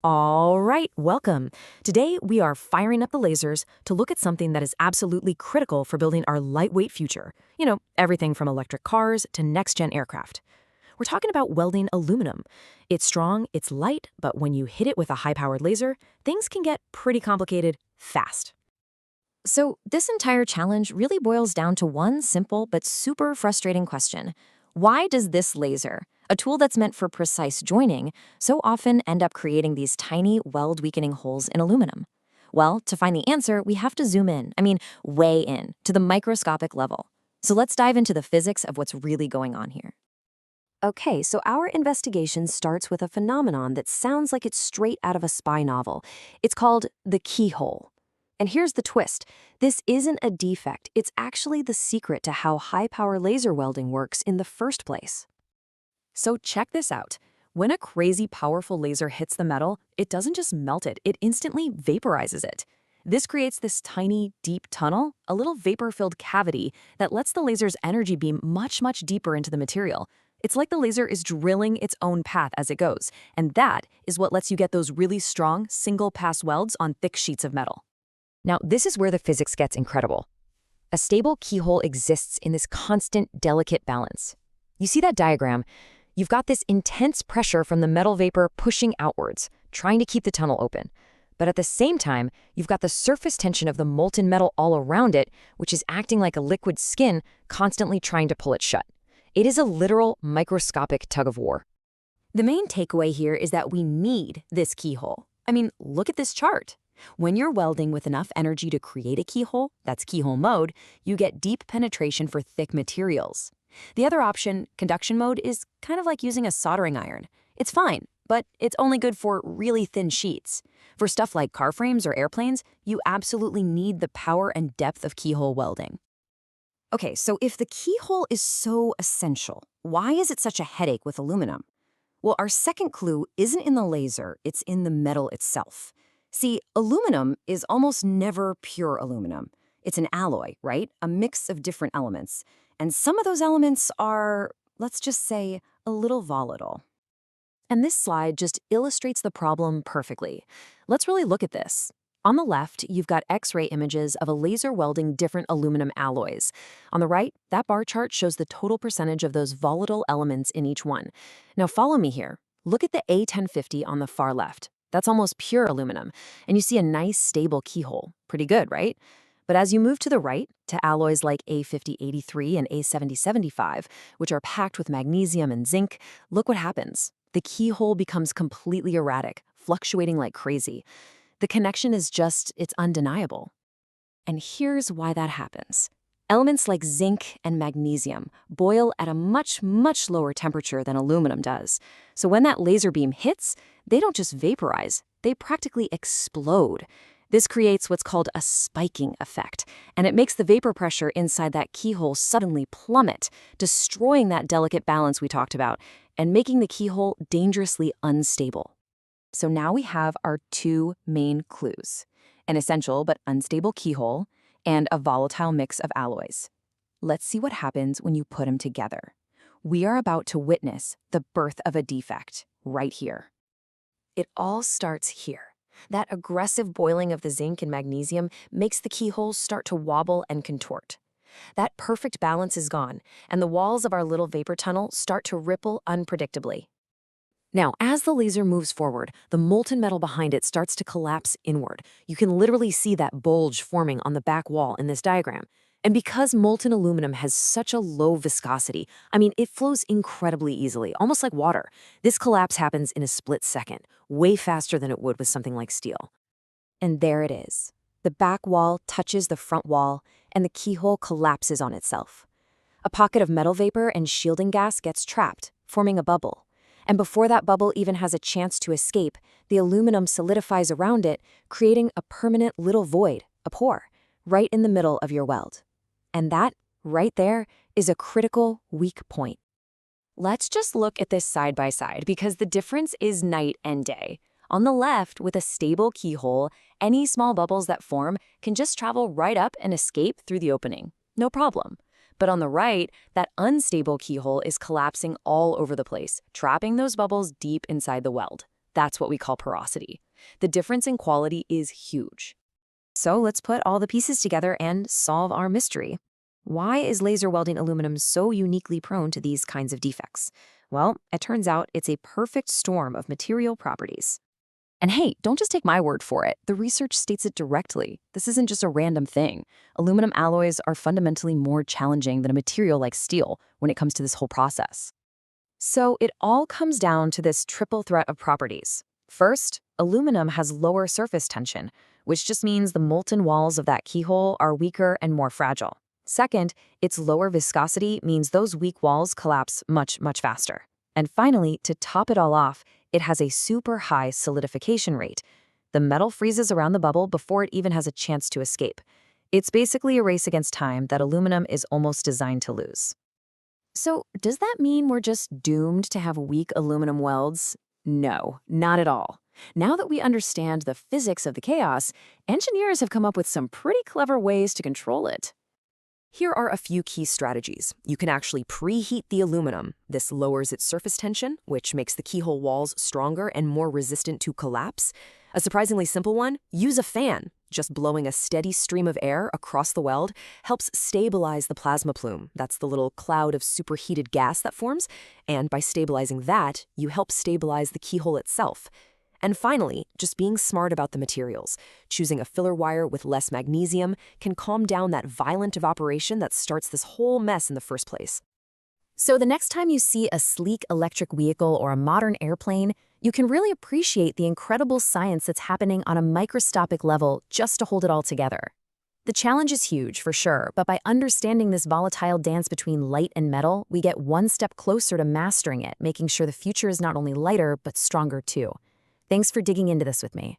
All right, welcome. Today, we are firing up the lasers to look at something that is absolutely critical for building our lightweight future. Everything from electric cars to next-gen aircraft. We're talking about welding aluminum. It's strong, it's light, but when you hit it with a high-powered laser, things can get pretty complicated fast. So, this entire challenge really boils down to one simple but super frustrating question. Why does this laser, a tool that's meant for precise joining, so often end up creating these tiny weld-weakening holes in aluminum? Well, to find the answer, we have to zoom in, way in, to the microscopic level. So let's dive into the physics of what's really going on here. Okay, so our investigation starts with a phenomenon that sounds like it's straight out of a spy novel. It's called the keyhole. And here's the twist. This isn't a defect. It's actually the secret to how high-power laser welding works in the first place. So check this out. When a crazy powerful laser hits the metal, it doesn't just melt it, it instantly vaporizes it. This creates this tiny, deep tunnel, a little vapor-filled cavity that lets the laser's energy beam much, much deeper into the material. It's like the laser is drilling its own path as it goes, and that is what lets you get those really strong, single-pass welds on thick sheets of metal. Now, this is where the physics gets incredible. A stable keyhole exists in this constant, delicate balance. You see that diagram? You've got this intense pressure from the metal vapor pushing outwards, trying to keep the tunnel open. But at the same time, you've got the surface tension of the molten metal all around it, which is acting like a liquid skin, constantly trying to pull it shut. It is a literal microscopic tug-of-war. The main takeaway here is that we need this keyhole. Look at this chart. When you're welding with enough energy to create a keyhole, that's keyhole mode, you get deep penetration for thick materials. The other option, conduction mode, is kind of like using a soldering iron. It's fine, but it's only good for really thin sheets. For stuff like car frames or airplanes, you absolutely need the power and depth of keyhole welding. Okay, so if the keyhole is so essential, why is it such a headache with aluminum? Well, our second clue isn't in the laser, it's in the metal itself. See, aluminum is almost never pure aluminum. It's an alloy, right? A mix of different elements. And some of those elements are, let's just say, a little volatile. And this slide just illustrates the problem perfectly. Let's really look at this. On the left, you've got X-ray images of a laser welding different aluminum alloys. On the right, that bar chart shows the total percentage of those volatile elements in each one. Now follow me here. Look at the A1050 on the far left. That's almost pure aluminum, and you see a nice, stable keyhole. Pretty good, right? But as you move to the right, to alloys like A5083 and A7075, which are packed with magnesium and zinc, look what happens. The keyhole becomes completely erratic, fluctuating like crazy. The connection is it's undeniable. And here's why that happens. Elements like zinc and magnesium boil at a much, much lower temperature than aluminum does. So when that laser beam hits, they don't just vaporize, they practically explode. This creates what's called a spiking effect, and it makes the vapor pressure inside that keyhole suddenly plummet, destroying that delicate balance we talked about, and making the keyhole dangerously unstable. So now we have our two main clues: an essential but unstable keyhole, and a volatile mix of alloys. Let's see what happens when you put them together. We are about to witness the birth of a defect right here. It all starts here. That aggressive boiling of the zinc and magnesium makes the keyholes start to wobble and contort. That perfect balance is gone, and the walls of our little vapor tunnel start to ripple unpredictably. Now, as the laser moves forward, the molten metal behind it starts to collapse inward. You can literally see that bulge forming on the back wall in this diagram. And because molten aluminum has such a low viscosity, it flows incredibly easily, almost like water. This collapse happens in a split second, way faster than it would with something like steel. And there it is. The back wall touches the front wall, and the keyhole collapses on itself. A pocket of metal vapor and shielding gas gets trapped, forming a bubble. And before that bubble even has a chance to escape, the aluminum solidifies around it, creating a permanent little void, a pore, right in the middle of your weld. And that, right there, is a critical weak point. Let's just look at this side by side because the difference is night and day. On the left, with a stable keyhole, any small bubbles that form can just travel right up and escape through the opening. No problem. But on the right, that unstable keyhole is collapsing all over the place, trapping those bubbles deep inside the weld. That's what we call porosity. The difference in quality is huge. So let's put all the pieces together and solve our mystery. Why is laser welding aluminum so uniquely prone to these kinds of defects? Well, it turns out it's a perfect storm of material properties. And hey, don't just take my word for it. The research states it directly. This isn't just a random thing. Aluminum alloys are fundamentally more challenging than a material like steel when it comes to this whole process. So it all comes down to this triple threat of properties. First, aluminum has lower surface tension, which just means the molten walls of that keyhole are weaker and more fragile. Second, its lower viscosity means those weak walls collapse much, much faster. And finally, to top it all off, it has a super high solidification rate. The metal freezes around the bubble before it even has a chance to escape. It's basically a race against time that aluminum is almost designed to lose. So, does that mean we're just doomed to have weak aluminum welds? No, not at all. Now that we understand the physics of the chaos, engineers have come up with some pretty clever ways to control it. Here are a few key strategies. You can actually preheat the aluminum. This lowers its surface tension, which makes the keyhole walls stronger and more resistant to collapse. A surprisingly simple one, use a fan. Just blowing a steady stream of air across the weld helps stabilize the plasma plume. That's the little cloud of superheated gas that forms. And by stabilizing that, you help stabilize the keyhole itself. And finally, just being smart about the materials. Choosing a filler wire with less magnesium can calm down that violent evaporation that starts this whole mess in the first place. So the next time you see a sleek electric vehicle or a modern airplane, you can really appreciate the incredible science that's happening on a microscopic level just to hold it all together. The challenge is huge, for sure, but by understanding this volatile dance between light and metal, we get one step closer to mastering it, making sure the future is not only lighter, but stronger too. Thanks for digging into this with me.